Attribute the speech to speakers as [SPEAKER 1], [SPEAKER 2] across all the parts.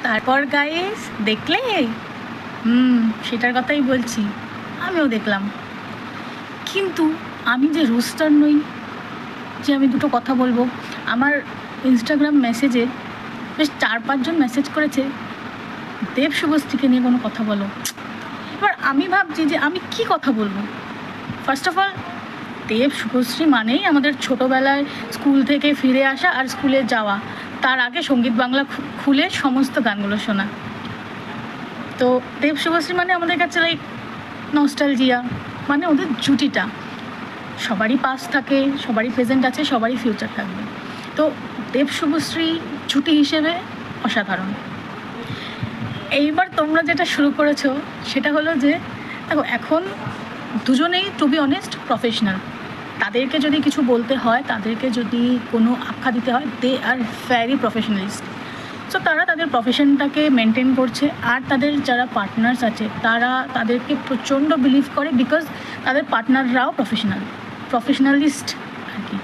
[SPEAKER 1] তারপর গাইস দেখলে, সেটার কথাই বলছি, আমিও দেখলাম। কিন্তু আমি যে রোস্টার নই যে আমি দুটো কথা বলবো। আমার ইনস্টাগ্রাম মেসেজে বেশ 4-5 জন মেসেজ করেছে, দেব শুভশ্রীকে নিয়ে কোনো কথা বলো। এবার আমি ভাবছি যে আমি কি কথা বলবো। ফার্স্ট অফ অল, দেব শুভশ্রী মানেই আমাদের ছোটোবেলায় স্কুল থেকে ফিরে আসা আর স্কুলে যাওয়া, তার আগে সঙ্গীত বাংলা খুলে সমস্ত গানগুলো শোনা। তো দেব শুভশ্রী মানে আমাদের কাছে লাইক নস্টালজিয়া, মানে ওদের জুটিটা সবারই পাস থাকে, সবারই প্রেজেন্ট আছে, সবারই ফিউচার থাকবে। তো দেব শুভশ্রী জুটি হিসেবে অসাধারণ। এইবার তোমরা যেটা শুরু করেছো সেটা হলো যে দেখো, এখন দুজনেই টু বি অনেস্ট প্রফেশনাল। তাদেরকে যদি কিছু বলতে হয়, তাদেরকে যদি কোনো আখ্যা দিতে হয়, দে আর ভেরি প্রফেশনালিস্ট। সো তারা তাদের প্রফেশনটাকে মেনটেন করছে, আর তাদের যারা পার্টনার্স আছে তারা তাদেরকে প্রচণ্ড বিলিভ করে, বিকজ তাদের পার্টনাররাও প্রফেশনালিস্ট আর কি।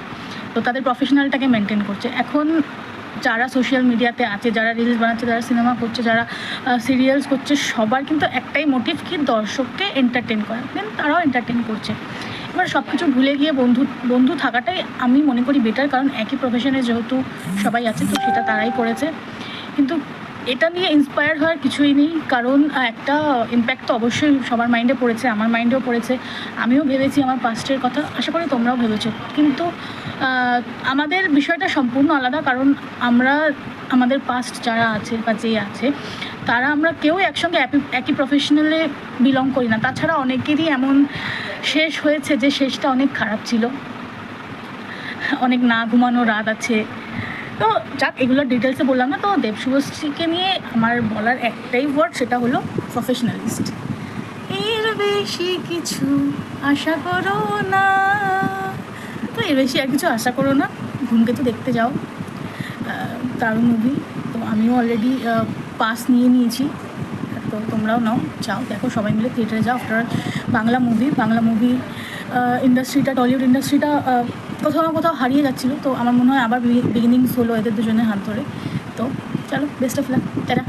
[SPEAKER 1] তো তাদের প্রফেশনালটাকে মেনটেন করছে। এখন যারা সোশ্যাল মিডিয়াতে আছে, যারা রিলস বানাচ্ছে, যারা সিনেমা করছে, যারা সিরিয়ালস করছে, সবার কিন্তু একটাই মোটিভ কি দর্শককে এন্টারটেন করা, দেন তারাও এন্টারটেন করছে। এবার সব কিছু ভুলে গিয়ে বন্ধু থাকাটাই আমি মনে করি বেটার, কারণ একই প্রফেশনে যেহেতু সবাই আছে, তো সেটা তারাই করেছে। কিন্তু এটা নিয়ে ইন্সপায়ার হওয়ার কিছুই নেই, কারণ একটা ইম্প্যাক্ট তো অবশ্যই সবার মাইন্ডে পড়েছে, আমার মাইন্ডেও পড়েছে। আমিও ভেবেছি আমার পাস্টের কথা, আশা করি তোমরাও ভেবেছো। কিন্তু আমাদের বিষয়টা সম্পূর্ণ আলাদা, কারণ আমরা আমাদের পাস্ট যারা আছে বা যে আছে তারা আমরা কেউ একসঙ্গে একই প্রফেশনালে বিলং করি না। তাছাড়া অনেকেরই এমন শেষ হয়েছে যে শেষটা অনেক খারাপ ছিল, অনেক না ঘুমানো রাত আছে। তো যাক, এগুলো ডিটেলসে বললাম না। তো দেব শুভশ্রীকে নিয়ে আমার বলার একটাই ওয়ার্ড, সেটা হলো প্রফেশনালিস্ট। এর বেশি কিছু আশা করো না, তো এর বেশি আর কিছু আশা করো না। ধূমকেতু দেখতে যাও, দারুণ মুভি। তো আমিও অলরেডি পাস নিয়ে নিয়েছি, তো তোমরাও নাও, যাও দেখো, সবাই মিলে থিয়েটারে যাও। আফটার বাংলা মুভি ইন্ডাস্ট্রিটা, টলিউড ইন্ডাস্ট্রিটা কোথাও না কোথাও হারিয়ে যাচ্ছিলো। তো আমার মনে হয় আবার বিগিনিংস হলো এদের দুজনের হাত ধরে। তো চলো, বেস্ট অফ লাক, টাটা।